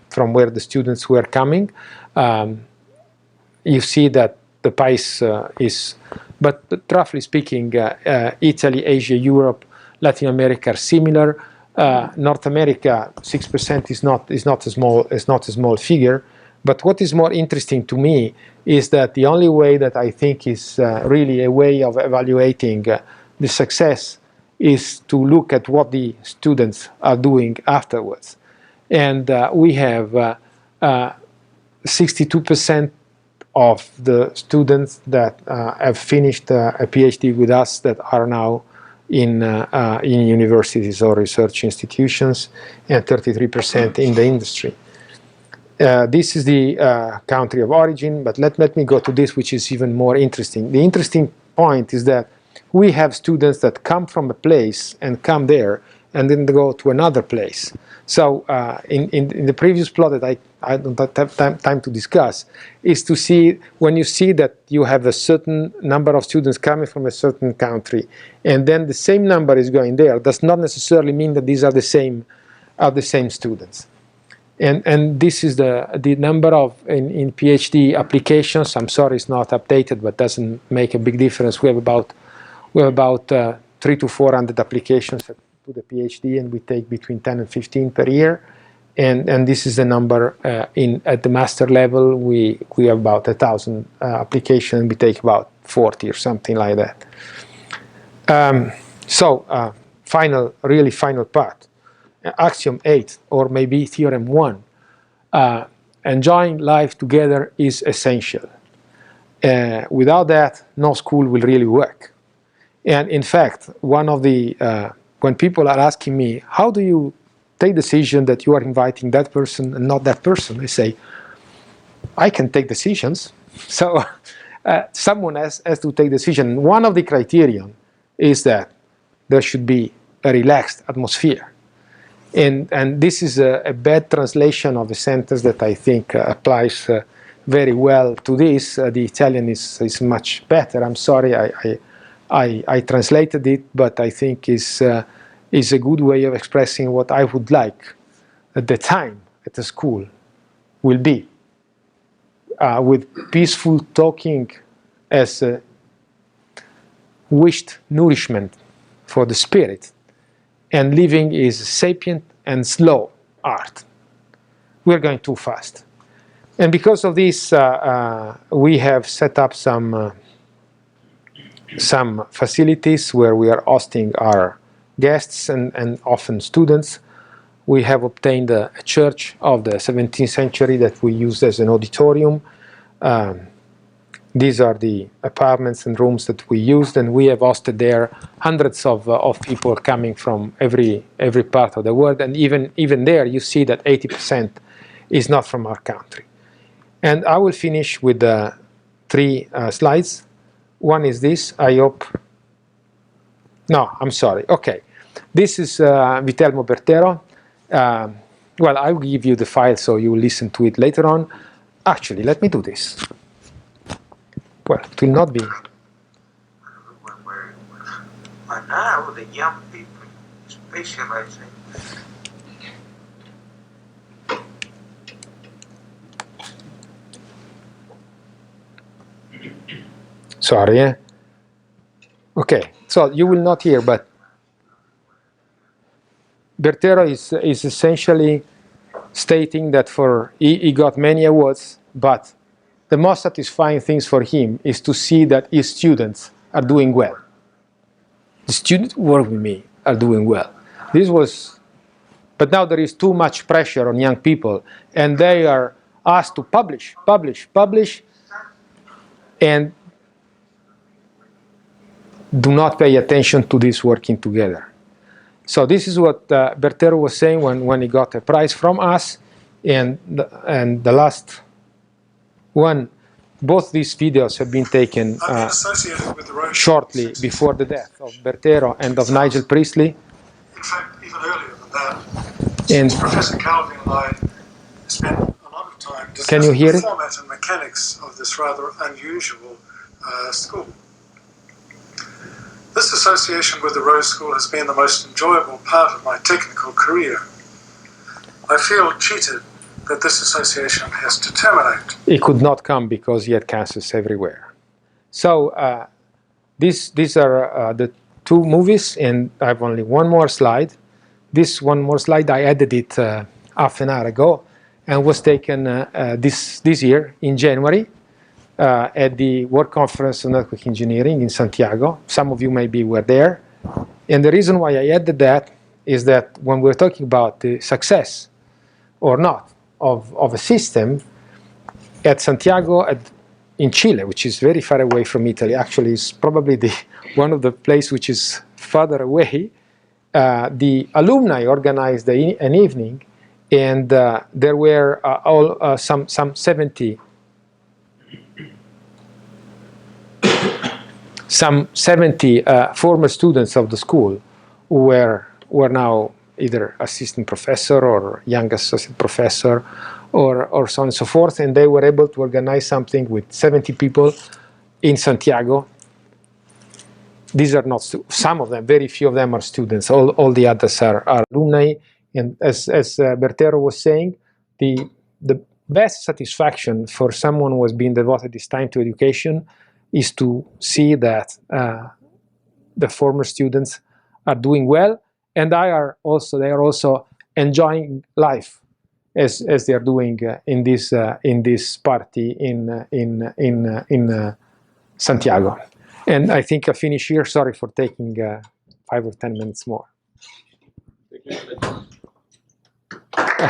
from where the students were coming. You see that the pie is, but roughly speaking, Italy, Asia, Europe, Latin America are similar. North America, 6% is not a small figure. But what is more interesting to me is that the only way that I think is really a way of evaluating the success is to look at what the students are doing afterwards. And we have 62% of the students that have finished a PhD with us that are now in universities or research institutions, and 33% in the industry. This is the country of origin, but let me go to this, which is even more interesting. The interesting point is that we have students that come from a place and come there, and then they go to another place. So in the previous plot that I don't have time to discuss, is to see, when you see that you have a certain number of students coming from a certain country, and then the same number is going there, does not necessarily mean that these are the same students. And this is the number of in PhD applications. I'm sorry it's not updated, but doesn't make a big difference. We have about 300 to 400 applications to the PhD, and we take between 10 and 15 per year. And this is the number at the master level. We have about 1,000 applications, and we take about 40 or something like that. Really final part. Axiom 8, or maybe theorem 1. Enjoying life together is essential. Without that, no school will really work. And in fact, one of the when people are asking me, how do you take decision that you are inviting that person and not that person, I say, I can take decisions. So someone has to take decision. One of the criterion is that there should be a relaxed atmosphere. And this is a bad translation of a sentence that I think applies very well to this. The Italian is much better. I'm sorry I translated it, but I think is a good way of expressing what I would like at the time at the school will be. With peaceful talking as a wished nourishment for the spirit, and living is sapient and slow art. We're going too fast. And because of this, we have set up some facilities where we are hosting our guests and often students. We have obtained a church of the 17th century that we use as an auditorium. These are the apartments and rooms that we used, and we have hosted there hundreds of people coming from every part of the world. And even there, you see that 80% is not from our country. And I will finish with 3 slides. One is this. I hope. No, I'm sorry. Okay, this is Vitelmo Bertero. Well, I will give you the file so you will listen to it later on. Actually, let me do this. Well, it will not be. But now the young people specializing. Sorry, eh? Okay, so you will not hear, but Bertero is essentially stating that he got many awards, but the most satisfying things for him is to see that his students are doing well. The students who work with me are doing well. But now there is too much pressure on young people, and they are asked to publish, and do not pay attention to this working together. So this is what Bertero was saying when he got a prize from us, and the last one, both these videos have been taken shortly before the death of Bertero and of Nigel Priestley. In fact, even earlier than that, and Professor Calvi and I spent a lot of time discussing the format and mechanics of this rather unusual school. This association with the Rose School has been the most enjoyable part of my technical career. I feel cheated that this association has to terminate. He could not come because he had cancers everywhere. So these are the 2 movies, and I have only one more slide. This one more slide, I added it half an hour ago, and was taken this year in January at the World Conference on Earthquake Engineering in Santiago. Some of you maybe were there. And the reason why I added that is that when we're talking about the success or not of a system, at Santiago in Chile, which is very far away from Italy, actually is probably one of the places which is farther away, the alumni organized an evening, and there were some 70 former students of the school who were now either assistant professor or young associate professor or so on and so forth, and they were able to organize something with 70 people in Santiago. These are not some of them, very few of them are students. All the others are alumni. And as Bertero was saying, the best satisfaction for someone who has been devoted his time to education is to see that the former students are doing well, and they are also enjoying life as they are doing in this party in Santiago. And I think I finish here. Sorry for taking 5 or 10 minutes more. Thank you.